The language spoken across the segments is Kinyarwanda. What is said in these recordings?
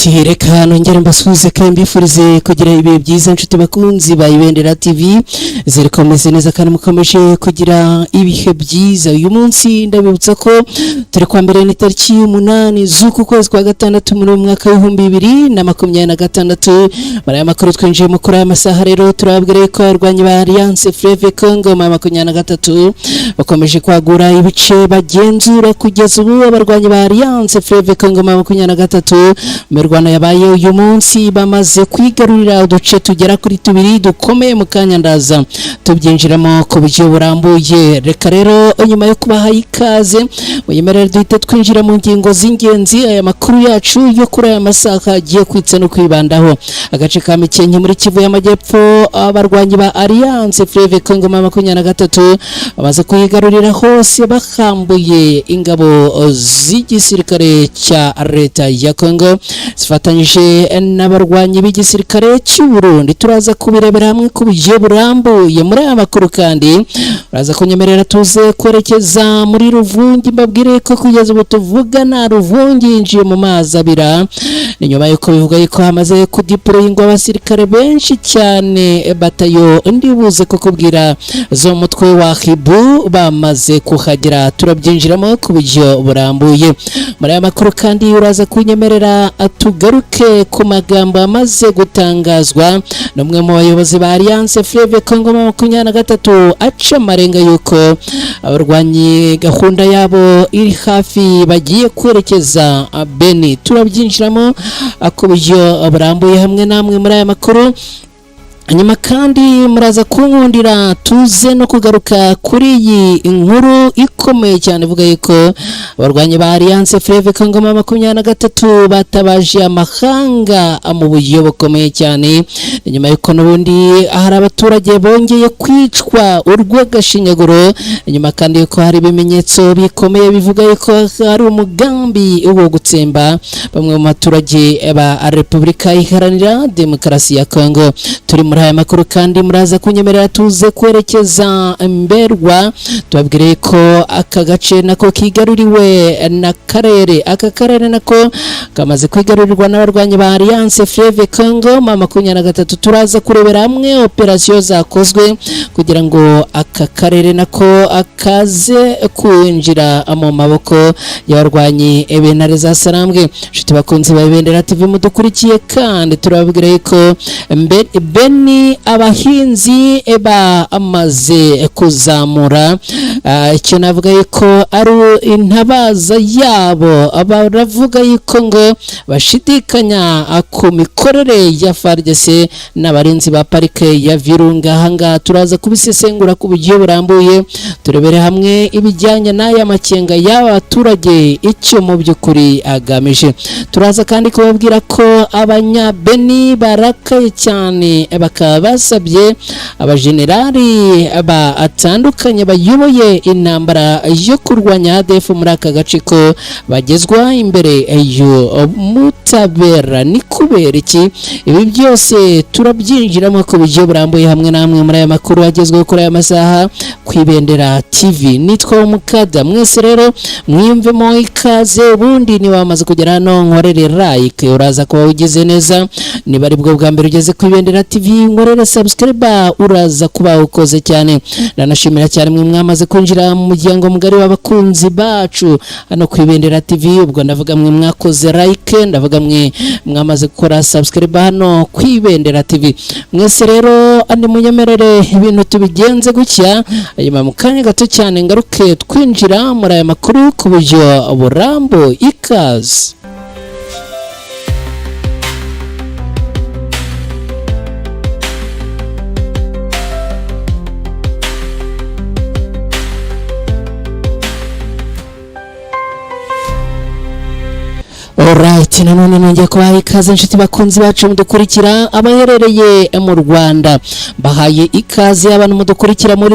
reka nongere mbasuhuze kandi mbifurize kugira ibihe byiza inshuti bakunzi ba Ibendera TV zirikomeze neza kandi mukomeje kugira ibihe byiza. Uyu munsi ndabibutsa ko turi kwa mbere ni tariki 8 z'uku kwezi kwa gatandatu mu mwaka wa 2026. Muri aya makuru twinjiye mu kuri aya masaha rero turabwire ko abarwanyi ba Alliance Fleuve Congo mu 2023 bakomeje kwagura ibice bagenzura kugeza ubu. Abarwanyi ba Alliance Fleuve Congo mu 2023 mirwana yabaye uyu munsi bamaze kwigarurira uduce tugera kuri tubiri dukomeye mu kanya ndaza tubyinjiramo ku buryo burambuye. Reka rero nyuma yo kubaha ikaze muyemerere duhite twinjira mu ngingo z'ingenzi aya makuru yacu yo kuri aya masaha agiye kwitsa no kwibandaho. Agace ka Mikenke muri Kivu y'Amajyepfo abarwanyi ba Alliance Fleuve Congo mu 2023 bamaze kwigarurira hose bakambuye ingabo z'igisirikare cya leta ya Congo zifatanyije n'abarwanyi b'igisirikare cy'u Burundi. Turaza kubirebera hamwe ku buryo burambuye muri aya makuru kandi uraza kunyemerera tuze kwerekeza muri Ruvungi. Mbabwire ko kugeza ubu tuvugana Ruvungi yinjiye mu mazi abira ni nyuma yuko bivuga ko hamaze kudiployingwa abasirikare benshi cyane batayo ndibuze kukubwira zo mutwe wa Hibu bamaze kuhagera. Turabyinjiramo ku buryo burambuye muri aya makuru kandi uraza kunyemerera tugaruke ku magambo amaze gutangazwa n'umwe mu bayobozi ba Alliance Fleuve Congo mu 2023 aca amarenga yuko abarwanyi gahunda yabo iri hafi bagiye kwerekeza Beni. Turabyinjiramo ku buryo burambuye hamwe namwe muri aya makuru. Hanyuma kandi muraza kunkundira tuze no kugaruka kuri iyi inkuru ikomeye cyane ivuga yuko abarwanyi ba Alliance Fleuve Congo mu 2023 batabaje amahanga mu buryo bukomeye cyane nyuma yuko n'ubundi hari abaturage bongeye kwicwa urw'agashinyaguro nyuma kandi yuko hari ibimenyetso bikomeye bivuga yuko hari umugambi wo gutsemba bamwe mu baturage ba Repubulika Iharanira Demokarasi ya Congo. Turi muri aya makuru kandi muraza kunyemerera tuze kwerekeza Mberwa tubabwire ko aka gace nako kigaruriwe na karere. Aka karere nako kamaze kwigarurirwa n'abarwanyi ba Alliance Fleuve Congo mu 2023. Turaza kurebera hamwe operation zakozwe kugira ngo aka karere nako akaze kwinjira mu maboko y'abarwanyi Ebentare za Sarambwe. Nshuti bakunzi ba Ibendera TV mudukurikiye kandi turababwira ko Beni abahinzi amaze kuzamura icyo navuga yuko ari intabaza yabo. Baravuga yuko ngo bashidikanya ku mikorere ya FARDC n'abarinzi ba parike ya Virunga. Hanga turaza kubisesengura ku buryo burambuye turebere hamwe ibijyanye n'aya makenga y'abaturage icyo mu by'ukuri agamije. Turaza kandi kubabwira ko abanyabeni barakaye cyane bakaba basabye abajenerali atandukanye bayoboye intambara yo kurwanya ADF muri aka gace ko bagezwa imbere y'umutabera. Ni kubera iki ibi byose turabyinjiramo ku buryo burambuye hamwe namwe muri aya makuru agezweho kuri aya masaha ku Ibendera TV. Nitwa Umukada. Mwese rero mwiyumvemo ikaze. Ubundi ni wamaze kugera hano nkorere like uraza kuba ugize neza. Niba ari bwo bwa mbere ugeze ku Ibendera TV nkorere subscribe uraza kuba ukoze cyane. Nanashimira cyane mwe mwamaze kwinjira mu muryango mugari w'abakunzi bacu hano ku Ibendera TV. Ubwo ndavuga mwe mwakoze like, ndavuga mwe mwamaze gukora subscribe hano ku Ibendera TV. Mwese rero andi munyemerere ibintu tubigenze gutya ayuma mu kanya gato cyane ngaruke twinjira muri aya makuru ku buryo burambo. Ikaze. Alright, nanone nongeye kubaha ikaze inshuti bakunzi bacu mudukurikira abaherereye mu Rwanda. Bahaye ikaze abantu mudukurikira mu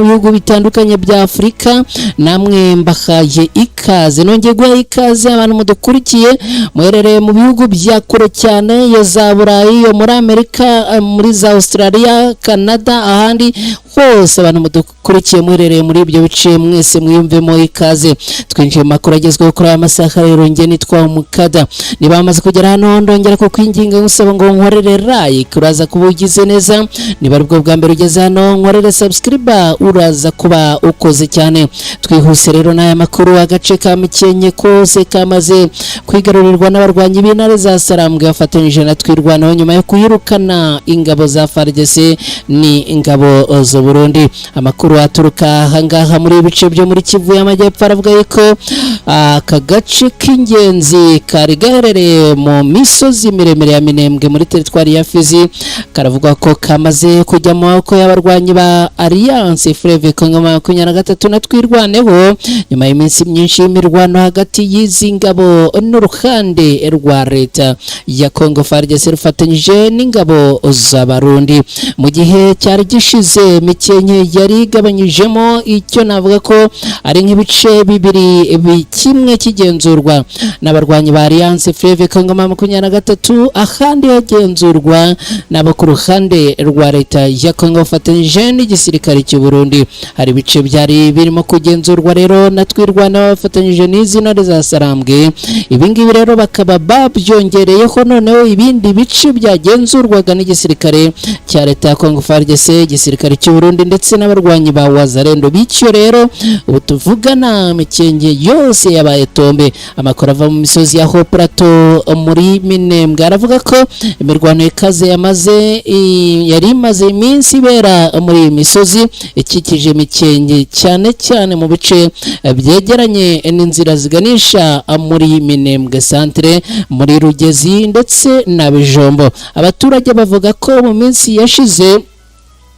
bihugu bitandukanye bya Afrika, namwe mbahaye ikaze. Nongeye guha ikaze abantu mudukurikiye muherereye mu bihugu bya kure cyane yo za Burayi, yo muri Amerika, muri za Australia, Canada, ahandi hose abantu mudukurikiye muherereye muri ibyo bice mwese mwiyumvemo ikaze. Twinjiye mu makuru agezweho kuri aya masaha rero nge nitwa kada niba bamaze kugera hano ndongera kukwinginga ngusaba ngo nkorere like uraza kuba ugize neza niba ari bwo bwa mbere ugeze hano nkorere subscribe uraza kuba ukoze cyane twihuse rero n'aya makuru agace ka Mikenke kose kamaze kwigarurirwa n'abarwanyi b'intare za Sarambwe bafatanyije na twirwanaho nyuma yo kuyirukana ingabo za FARDC ni ingabo zo Burundi amakuru aturuka hangaha muri ibice byo muri Kivu y'Amajyepfo aravuga yuko aka gace k'ingenzi kari gaherereye mu misozi miremire ya Minembwe muri teritwari ya Fizi karavuga ko kamaze kujya mu maboko y'abarwanyi ba Alliance Fleuve Congo 23 na twirwaneho nyuma y'iminsi myinshi y'imirwano hagati y'izi ngabo n'uruhande rwa leta ya Congo FARDC rufatanyije n'ingabo z'Abarundi mu gihe cyari gishize Mikenke yari igabanyijemo icyo navuga ko ari nk'ibice bibiri kimwe kigenzurwa n'abarwanyi ba Alliance Fleuve Congo 23 ahandi hagenzurwa n'abo ku ruhande rwa leta ya Congo fatanyije n'igisirikare cy'u Burundi hari ibice byari birimo kugenzurwa rero na twirwana bafatanyije n'izi ntare za Sarambwe ibingibi rero bakaba babyongereyeho noneho ibindi bice byagenzurwaga n'igisirikare cya leta ya Congo FARDC igisirikare cy'u Burundi ndetse n'abarwanyi ba Wazalendo bityo rero ubu tuvugana Mikenke yose yabaye tombe amakuru ava mu misozi ya Haut Plateau muri Minembwe aravuga ko imirwano ikaze yari imaze iminsi ibera muri iyi misozi ikikije Mikenke cyane cyane mu bice byegeranye n'inzira ziganisha muri Minembwe centre muri Rugezi ndetse na Bijombo abaturage bavuga ko mu minsi yashize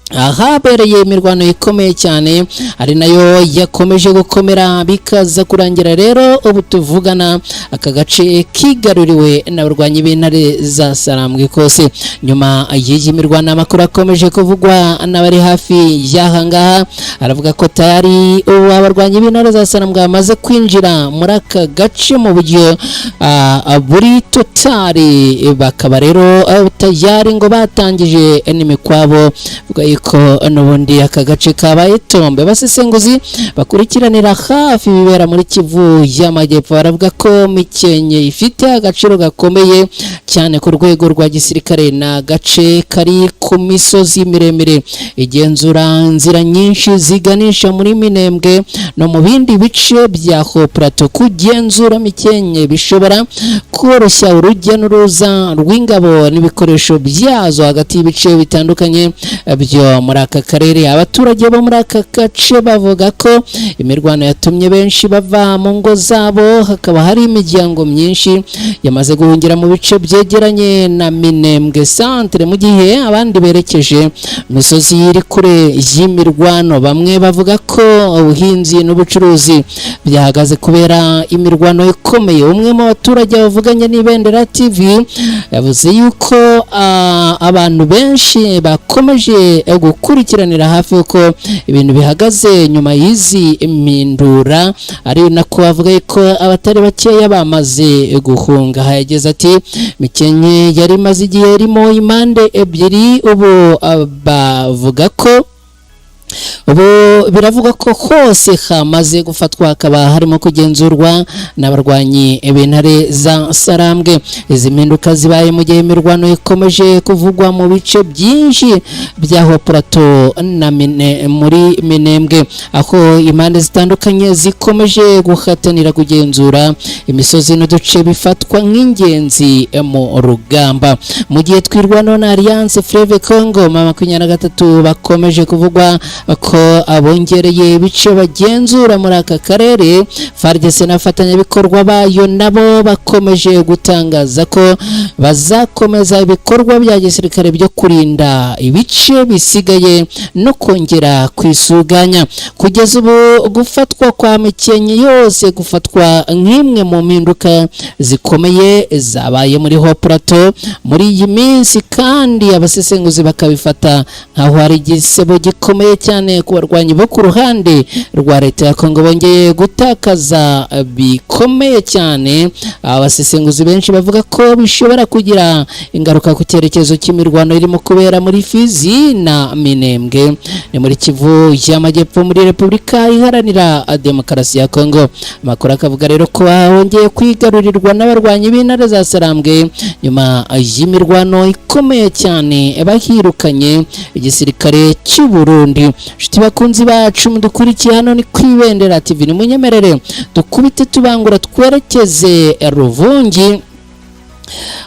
ahabereye imirwano ikomeye cyane ari nayo yakomeje gukomera bikaza kurangira rero ubu tuvugana aka gace kigaruriwe n'abarwanyi b'intare za Sarambwe kose nyuma y'iyi mirwano amakuru akomeje kuvugwa n'abari hafi y'aha ngaha aravuga ko tayari abarwanyi b'intare za Sarambwe bamaze kwinjira muri aka gace mu buryo buri totali bakaba rero tayari ngo batangije n'imikwabo ko n'ubundi aka gace kabaye tombe basesenguzi bakurikiranira hafi bibera muri Kivu y'Amajyepfo baravuga ko Mikenke ifite agaciro gakomeye cyane ku rwego rwa gisirikare na gace kari ku misozi miremire igenzura nzira nyinshi ziganisha muri Minembwe no mu bindi bice bya Haut Plateau kugenzura Mikenke bishobora koroshya urujya n'uruza rw'ingabo n'ibikoresho byazo hagati y'ibice bitandukanye byo muri aka karere abaturage bo muri aka gace bavuga ko imirwano yatumye benshi bava mu ngo zabo hakaba hari imiryango myinshi yamaze guhungira mu bice byegeranye na Minembwe centre mu gihe abandi berekeje misozi iri kure y'imirwano bamwe bavuga ko ubuhinzi n'ubucuruzi byahagaze kubera imirwano ikomeye umwe mu baturage bavuganye n'Ibendera TV yavuze yuko abantu benshi bakomeje gukurikiranira hafi uko ibintu bihagaze nyuma y'izi impindura ari nako bavuga ko abatari bakeya bamaze guhunga yageze ati Mikenke yari maze igihe irimo impande ebyiri ubu bavuga ko ubu biravuga ko hose hamaze gufatwa hakaba harimo kugenzurwa n'abarwanyi b'intare za Sarambwe izi mpinduka zibaye mu gihe imirwano ikomeje kuvugwa mu bice byinshi bya Haut Plateau na muri Minembwe aho impande zitandukanye zikomeje guhatanira kugenzura imisozi n'uduce bifatwa nk'ingenzi mu rugamba mu gihe twirwanaho na Alliance Fleuve Congo 23 bakomeje kuvugwa ko abongereye ibice bagenzura muri aka karere FARDC n'abafatanyabikorwa bayo nabo bakomeje gutangaza ko bazakomeza ibikorwa bya gisirikare byo kurinda ibice bisigaye no kongera kwisuganya kugeza ubu gufatwa kwa Mikenke yose gufatwa nk'imwe mu mpinduka zikomeye zabaye muri Haut Plateau muri iyi minsi kandi abasesenguzi bakabifata nkaho hari igisebo gikomeye cyane ku barwanyi bo ku ruhande rwa leta ya Kongo bongeye gutakaza bikomeye cyane. Abasesenguzi benshi bavuga ko bishobora kugira ingaruka ku cyerekezo cy'imirwano irimo kubera muri Fizi na Minembwe ni muri Kivu y'Amajyepfo muri Repubulika Iharanira Demokarasi ya Kongo. Amakuru akavuga rero ko hongeye kwigarurirwa n'abarwanyi b'intare za Sarambwe nyuma y'imirwano ikomeye cyane bahirukanye igisirikare cy'u Burundi. Nshuti bakunzi bacu mudukurikiye hano ni Kwibendera TV, ni munyemerere dukubite tubangura twerekeze Ruvungi.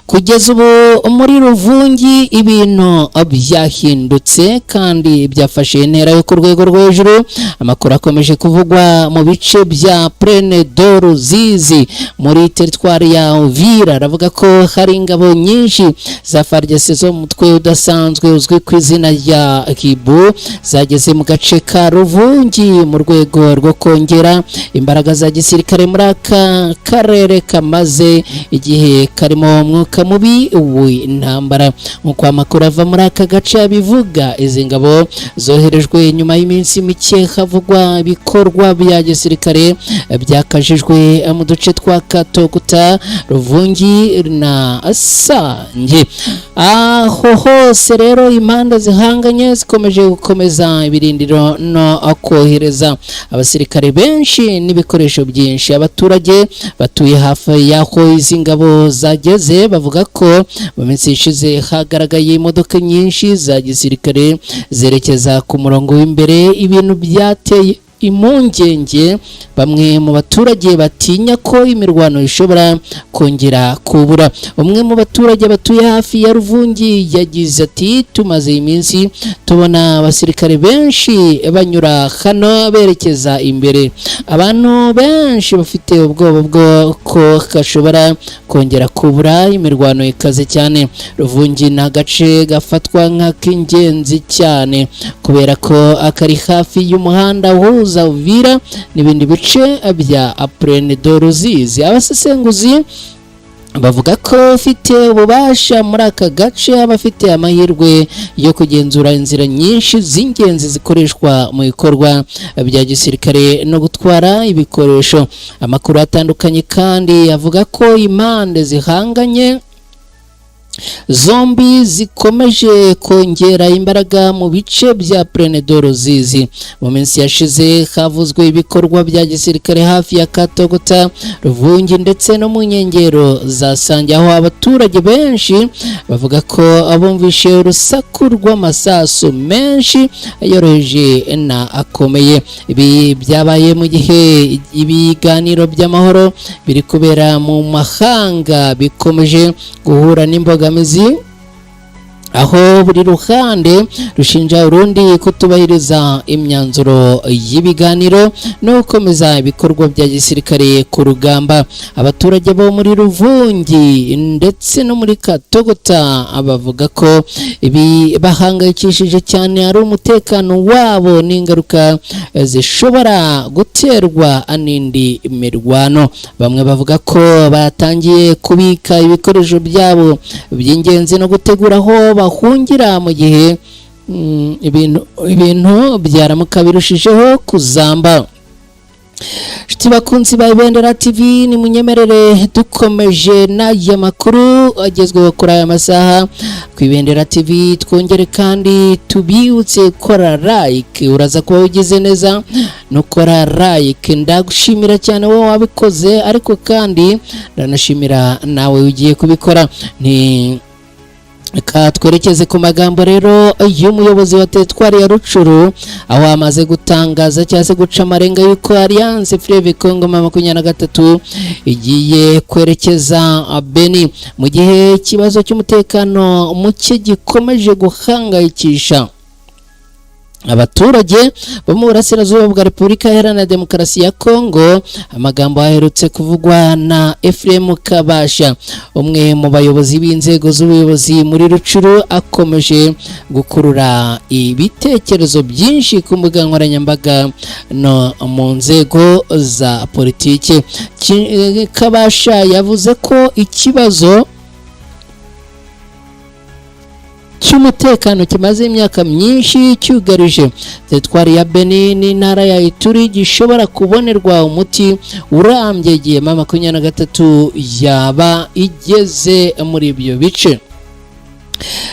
Kugeza ubu muri Ruvungi ibintu byahindutse kandi byafashe intera yo ku rwego rwo hejuru. Amakuru akomeje kuvugwa mu bice bya Plaine de Ruzizi muri teritwari ya Uvira, aravuga ko hari ingabo nyinshi za FARDC zo mutwe udasanzwe uzwi ku izina rya Kibu zageze mu gace ka Ruvungi mu rwego rwo kongera imbaraga za gisirikare muri aka karere kamaze igihe karimo umwuka mubi w'intambara. Nk'uko amakuru ava muri aka gace abivuga, izi ngabo zoherejwe nyuma y'iminsi mike havugwa ibikorwa bya gisirikare byakajijwe mu duce twa Katogota, Ruvungi na Sange. Aho hose rero impande zihanganye zikomeje gukomeza ibirindiro no kohereza abasirikare benshi n'ibikoresho byinshi. Abaturage batuye hafi y'aho izi ngabo zageze bavuga ko mu minsi ishize hagaragaye imodoka nyinshi za gisirikare zerekeza ku murongo w'imbere, ibintu byateye impungenge. Bamwe mu baturage batinya ko imirwano ishobora kongera kubura. Umwe mu baturage batuye hafi ya Ruvungi yagize ati, tumaze iminsi tubona abasirikare benshi banyura hano berekeza imbere. Abantu benshi bafite ubwoba bwo ko gashobora kongera kubura, imirwano ikaze cyane. Ruvungi ni agace gafatwa nk'ak'ingenzi cyane kubera ko akari hafi y'umuhanda uhuza Uvira n'ibindi bice bya Plaine de Ruzizi. Abasesenguzi bavuga ko ufite ububasha muri aka gace abafite amahirwe yo kugenzura inzira nyinshi z'ingenzi zikoreshwa mu bikorwa bya gisirikare no gutwara ibikoresho. Amakuru atandukanye kandi avuga ko impande zihanganye zombi zikomeje kongera imbaraga mu bice bya Plaine de Ruzizi. Mu minsi yashize havuzwe ibikorwa bya gisirikare hafi ya Katogota, Ruvungi ndetse no mu nkengero za Sange, aho abaturage benshi bavuga ko abumvishe urusaku rw'amasasu menshi yoroheje na akomeye. Ibi byabaye mu gihe ibiganiro by'amahoro biri kubera mu mahanga bikomeje guhura n'imbogamizi, aho buri ruhande rushinja urundi kutubahiriza imyanzuro y'ibiganiro no gukomeza ibikorwa bya gisirikare ku rugamba. Abaturage bo muri Ruvungi ndetse no muri Katogota bavuga ko ibi bahangayikishije cyane ari umutekano wabo n'ingaruka zishobora guterwa n'indi mirwano. Bamwe bavuga ko batangiye kubika ibikoresho byabo by'ingenzi no gutegura aho bahungira mu gihe ibintu byaramuka birushijeho kuzamba. Nshuti bakunzi ba Ibendera TV, ni munyemerere dukomeje n'aya makuru agezweho kuri aya masaha ku Ibendera TV. Twongere kandi tubibutse gukora like, uraza kuba ugize neza no gukora like. Ndagushimira cyane wowe wabikoze, ariko kandi ndanashimira nawe ugiye kubikora. Ni twerekeze ku magambo rero y'umuyobozi wa teritwari ya Rucuru, aho amaze gutangaza cyangwa se guca amarenga y'uko Alliance Fleuve Congo 23 igiye kwerekeza Beni mu gihe ikibazo cy'umutekano muke gikomeje guhangayikisha abaturage bo mu burasirazuba bwa Repubulika Iharanira Demokarasi ya Kongo. Amagambo aherutse kuvugwa na Ephraim Kabasha, umwe mu bayobozi b'inzego z'ubuyobozi muri Rucuru, akomeje gukurura ibitekerezo byinshi ku mbuga nkoranyambaga no mu nzego za politiki. Kabasha yavuze ko ikibazo cy'umutekano kimaze imyaka myinshi cyugarije teritwari ya Beni n'intara ya Ituri gishobora kubonerwa umuti urambye igihe M23 yaba igeze muri ibyo bice.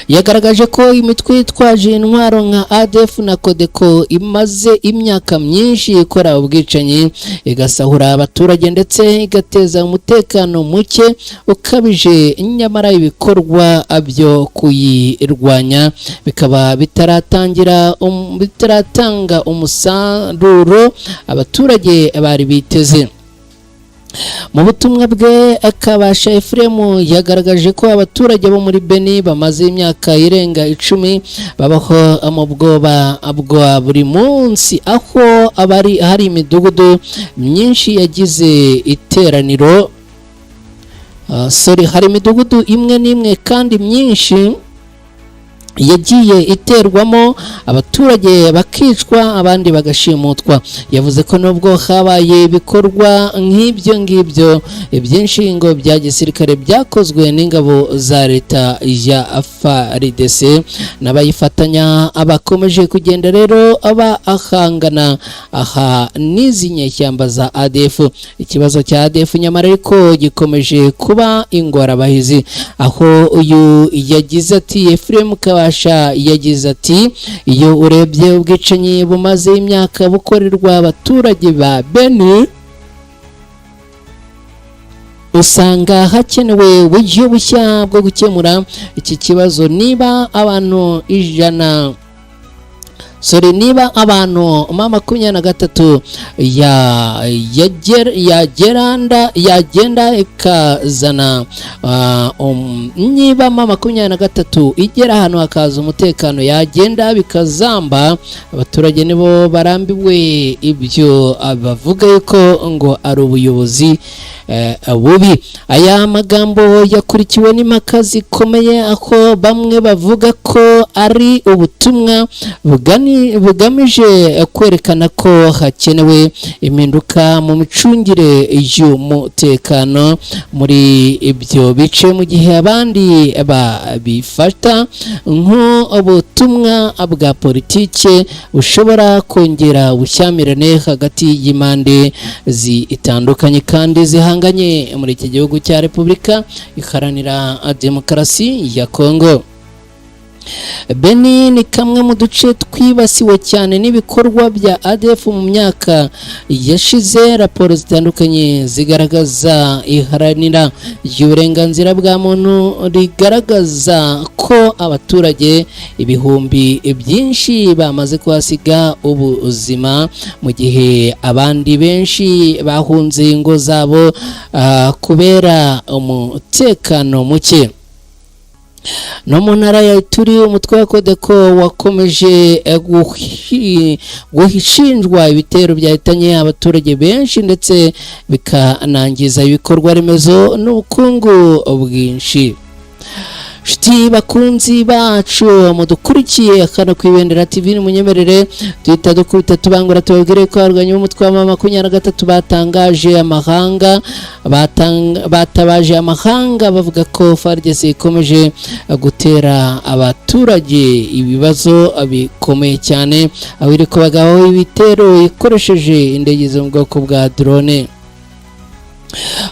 Yagaragaje ko imitwe yitwaje intwaro nka ADF na Codeco imaze imyaka myinshi ikora ubwicanyi, igasahura abaturage ndetse igateza umutekano muke ukabije, nyamara ibikorwa byo kuyirwanya bikaba bitaratanga umusaruro abaturage bari biteze. Mu butumwa bwe Kabasha Ephraim yagaragaje ko abaturage bo muri Beni bamaze imyaka irenga 10 babaho mu bwoba bwa buri munsi, aho hari imidugudu myinshi yagize iteraniro hari imidugudu imwe n'imwe kandi myinshi yagiye iterwamo abaturage bakicwa abandi bagashimutwa. Yavuze ko nubwo habaye ibikorwa nk'ibyo byinshi ngo bya gisirikare byakozwe n'ingabo za leta ya FARDC n'abayifatanya bakomeje kugenda rero ahangana n'izi nyeshyamba za ADF. Ikibazo cya ADF nyamara ariko gikomeje kuba ingorabahizi, aho uyu yagize ati Ephraim Kabasha yagize ati iyo urebye ubwicanyi bumaze imyaka bukorerwa abaturage ba Beni usanga hakenewe uburyo bushya bwo gukemura iki kibazo. Niba abantu M23 yagenda ikazana niba M23 igera ahantu hakaza umutekano yagenda bikazamba, abaturage nibo barambiwe ibyo bavuga yuko ngo ari ubuyobozi bubi. Aya magambo yakurikiwe n'impaka zikomeye, aho bamwe bavuga ko ari ubutumwa bugamije kwerekana ko hakenewe impinduka mu micungire y'umutekano muri ibyo bice, mu gihe abandi babifata nk'ubutumwa bwa politike bushobora kongera ubushyamirane hagati y'impande zitandukanye kandi zihanganye muri iki gihugu cya Repubulika Iharanira Demokarasi ya Kongo. Beni ni kamwe mu duce twibasiwe cyane n'ibikorwa bya ADF mu myaka yashize. Raporo zitandukanye zigaragaza iharanira y'uburenganzira bwa muntu rigaragaza ko abaturage ibihumbi byinshi bamaze kuhasiga ubuzima, mu gihe abandi benshi bahunze ingo zabo kubera umutekano muke. No mu ntara ya Ituri umutwe wa Codeco wakomeje guhishinjwa ibitero byahitanye abaturage benshi ndetse bikanangiza ibikorwa remezo n'ubukungu bwinshi. Shiti bakunzi bacu mudukurikiye akana kwibendera TV ni munyemerere twita dukubita tubangura tubabwire ko arwanya umutwe wa M23 batabaje amahanga bavuga ko FARDC ikomeje gutera abaturage ibibazo bikomeye cyane, aho iri kubagaho ibitero ikoresheje indege zo mu bwoko bwa drone.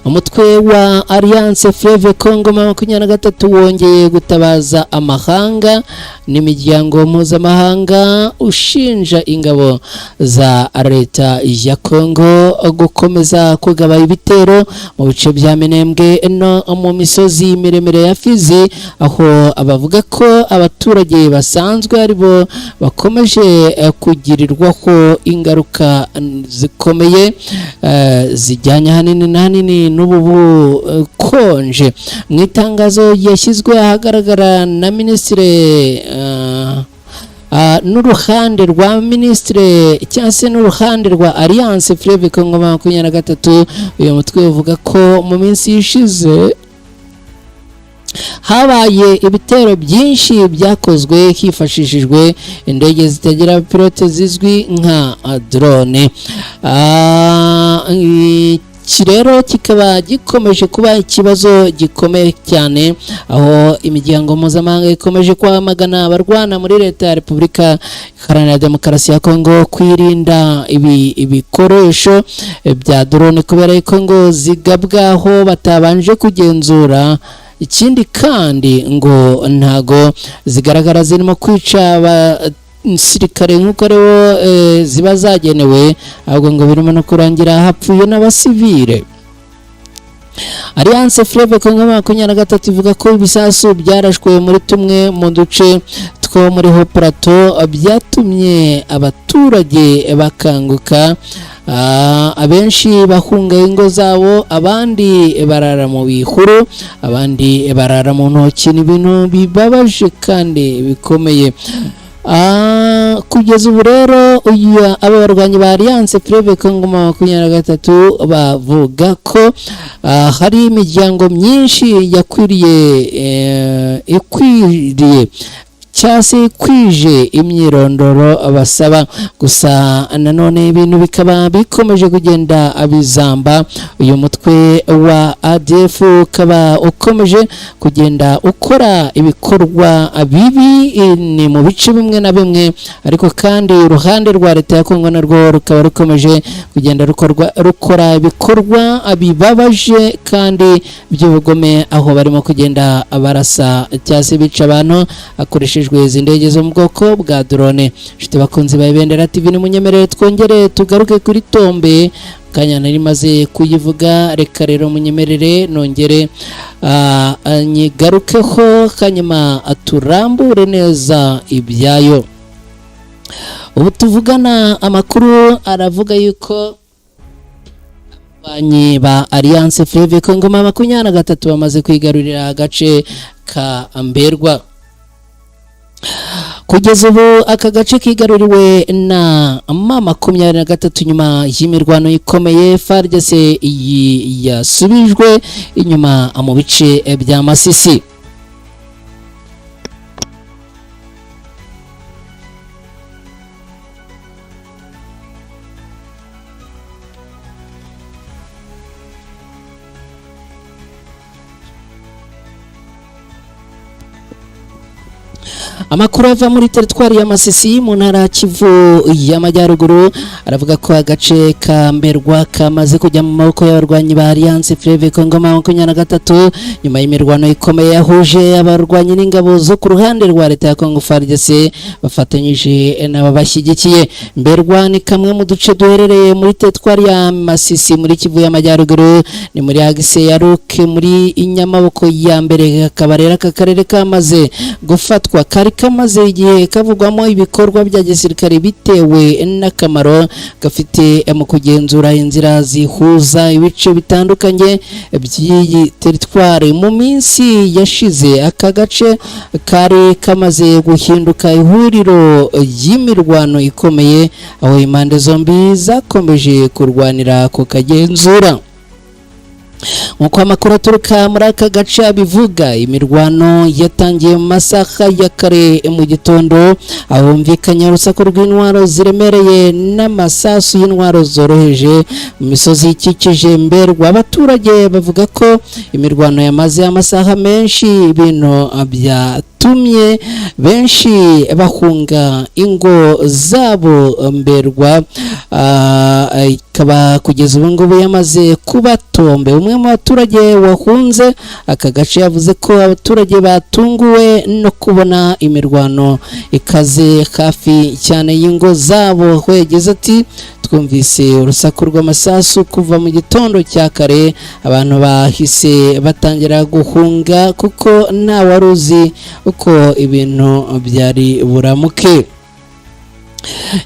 Umutwe wa Alliance Fleuve Congo M23 wongeye gutabaza amahanga n'imiryango mpuzamahanga ushinja ingabo za leta ya Congo gukomeza kugaba ibitero mu bice bya Minembwe no mu misozi miremire ya Fizi, aho abavuga ko abaturage basanzwe aribo bakomeje kugirirwaho ingaruka zikomeye zijyanye hanini n'ubu konje. Mu itangazo yashyizwe ahagaragara na Minisitiri n'uruhande rwa Minisitiri cyangwa se n'uruhande rwa Alliance Fleuve Congo M23, uyu mutwe uvuga ko mu minsi ishize habaye ibitero byinshi byakozwe hifashishijwe indege zitagira pilote zizwi nka drone. iki rero kikaba gikomeje kuba ikibazo gikomeye cyane, aho imiryango mpuzamahanga ikomeje kwamagana abarwana muri leta ya Repubulika Iharanira Demokarasi ya Kongo kwirinda ibikoresho bya drone kubera ko ngo zigabwaho batabanje kugenzura. Ikindi kandi ngo ntago zigaragara zirimo kwica abasirikare nk'uko rero ziba zagenewe, ahubwo ngo birimo no kurangira hapfuye n'abasivile. Alliance Fleuve Congo 23 ivuga ko ibisasu byarashwe muri tumwe mu duce two muri Haut Plateau byatumye abaturage bakanguka, abenshi bahunga ingo zabo, abandi barara mu bihuru, abandi barara mu ntoki. Ni ibintu bibabaje kandi bikomeye. Kugeza ubu rero aba barwanyi ba Alliance Fleuve Congo 23 bavuga ko hari imiryango myinshi ikwiriye cyase kwije imyirondoro abasaba. Gusa nanone ibintu bikaba bikomeje kugenda abizamba. Uyu mutwe wa ADF ukaba ukomeje kugenda ukora ibikorwa bibi ni mu bice bimwe na bimwe, ariko kandi uruhande rwa leta ya Kongo narwo rukaba rukomeje kugenda rukora ibikorwa bibabaje kandi by'ubugome, aho barimo kugenda barasa cyase bica abantu akoresheje izi ndege zo mu bwoko bwa drone. Nshuti bakunzi ba Ibendera TV, ni munyemerere twongere tugaruke kuri Tombe. Kanya nari maze kuyivuga, reka rero munyemerere nongere nyigarukeho kanyuma aturambure neza ibyayo. Ubu tuvugana amakuru aravuga yuko abanyi ba Alliance Fleuve Congo 23 bamaze kwigarurira agace ka Mberwa. Kugeza ubu aka gace kigaruriwe na M23 nyuma y'imirwano ikomeye. FARDC yasubijwe inyuma mu bice bya Masisi. Amakuru ava muri teritwari ya Masisi mu ntara Kivu y'Amajyaruguru aravuga ko agace ka Mberwa kamaze kujya mu maboko y'abarwanyi ba Alliance Fleuve Congo 23 nyuma y'imirwano ikomeye yahuje abarwanyi n'ingabo zo ku ruhande rwa leta ya Kongo FARDC bafatanyije n'ababashyigikiye. Mberwa ni kamwe mu duce duherereye muri teritwari ya Masisi muri Kivu y'Amajyaruguru, ni muri agise ya Ruke muri inyamaboko ya mbere. Akabarera aka karere kamaze gufatwa kari kamaze igihe kavugwamo ibikorwa bya gisirikare bitewe n'akamaro gafite mu kugenzura inzira zihuza ibice bitandukanye by'iyi teritwari. Mu minsi yashize aka gace kari kamaze guhinduka ihuriro y'imirwano ikomeye, aho impande zombi zakomeje kurwanira ku kagenzura. Nkuko amakuru aturuka muri aka gace abivuga, imirwano yatangiye mu masaha ya kare mu gitondo, aho humvikanye urusaku rw'intwaro ziremereye n'amasasu y'intwaro zoroheje mu misozi ikikije Mberwa. Abaturage bavuga ko imirwano yamaze amasaha menshi, ibintu byatumye benshi bahunga ingo zabo. Mberwa ikaba kugeza ubu ngubu yamaze kuba Tombe. Umwe mu baturage wahunze aka gace yavuze ko abaturage batunguwe no kubona imirwano ikaze hafi cyane y'ingo zabo. Yagize ati twumvise urusaku rw'amasasu kuva mu gitondo cya kare, abantu bahise batangira guhunga kuko nta wari uzi uko ibintu byari buramuke.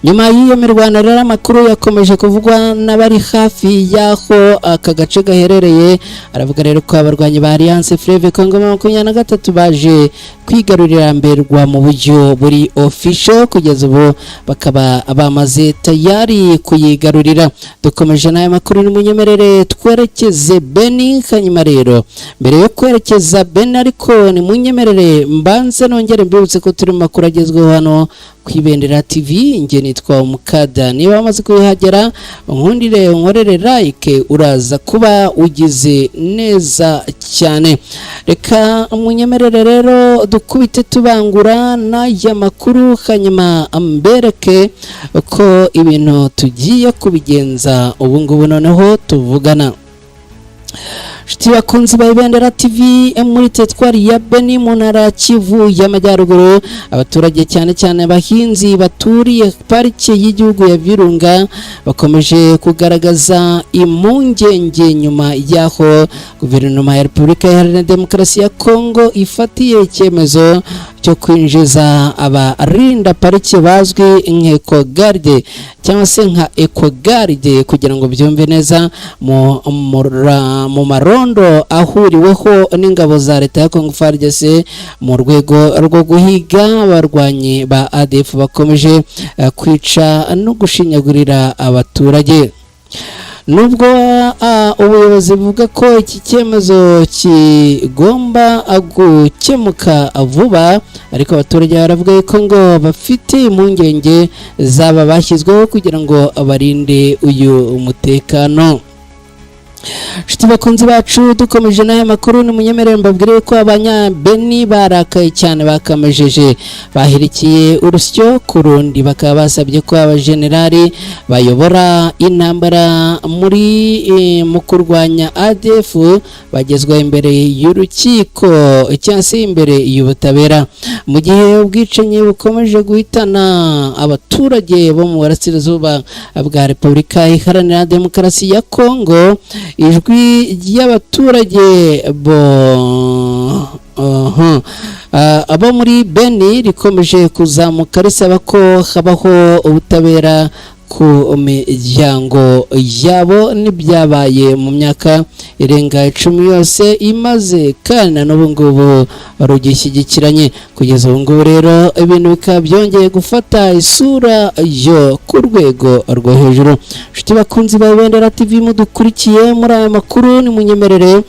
Nyuma y'iyo mirwano rero amakuru yakomeje kuvugwa n'abari hafi y'aho aka gace gaherereye. Aravuga rero ko abarwanyi ba Alliance Fleuve Congo 23 baje kwigarurira Mberwa mu buryo buri official. Kugeza ubu bakaba bamaze tayari kuyigarurira. Dukomeje n'aya makuru, ni munyemerere twerekeze Beni. Hanyuma rero mbere yo kwerekeza Beni ariko ni munyemerere mbanze nongere mbibutse ko turi mu makuru agezweho hano ku kwibendera TV. Nge nitwa Mukada, niba wamaze kuhagera nkundire nkorere like, uraza kuba ugize neza cyane. Reka munyemerere rero dukubite tubangura n'aya makuru, hanyuma ambereke uko ibintu tugiye kubigenza ubu ngubu noneho tuvugana. Shiti bakunzi ba Ibendera TV muri teritwari ya Beni mu ntara Kivu y'Amajyaruguru, abaturage cyane cyane abahinzi baturiye parike y'igihugu ya Virunga bakomeje kugaragaza impungenge nyuma y'aho guverinoma ya Repubulika Iharanira Demokarasi ya Kongo ifatiye icyemezo cyo kwinjiza abarinda parike bazwi nk'ecogarde cyangwa se nka ecogarde, kugira ngo byumve neza mu marondo ahuriweho n'ingabo za leta ya Kongo FARDC mu rwego rwo guhiga abarwanyi ba ADF bakomeje kwica no gushinyagurira abaturage. Nubwo ubuyobozi buvuga ko iki cyemezo kigomba gukemuka vuba, ariko abaturage baravuga ko ngo bafite impungenge zaba bashyizweho kugira ngo barinde uyu umutekano. Shiti bakunzi bacu, dukomeje n'aya makuru, ni munyemerere mbabwire ko abanyabeni barakaye cyane bakamejeje, bahirikiye urusyo ku rundi, bakaba basabye ko abajenerali bayobora intambara mu kurwanya ADF bagezwa imbere y'urukiko cyangwa se imbere y'ubutabera. Mu gihe ubwicanyi bukomeje guhitana abaturage bo mu burasirazuba bwa Repubulika Iharanira Demokarasi ya Kongo, ijwi ry'abaturage abo muri Beni rikomeje kuzamuka risaba ko habaho ubutabera ku miryango yabo n'ibyabaye mu myaka irenga 10 yose imaze, kandi n'ubu ngubu barugishyigikiranye. Kugeza ubu ngubu rero ibintu bikaba byongeye gufata isura yo ku rwego rwo hejuru. Shiti bakunzi ba Ibendera TV mudukurikiye muri aya makuru, ni munyemerere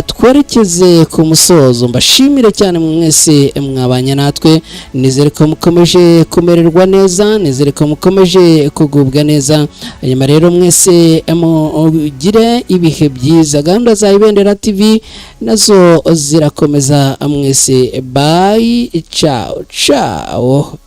twerekeze ku musozo. Mbashimire cyane mwese mwabanye natwe, nizere ko mukomeje kumererwa neza, nizere ko mukomeje kugubwa neza. Hanyuma rero mwese mugire ibihe byiza. Gahunda za Ibendera TV nazo zirakomeza mwese. Bye, ciao ciao.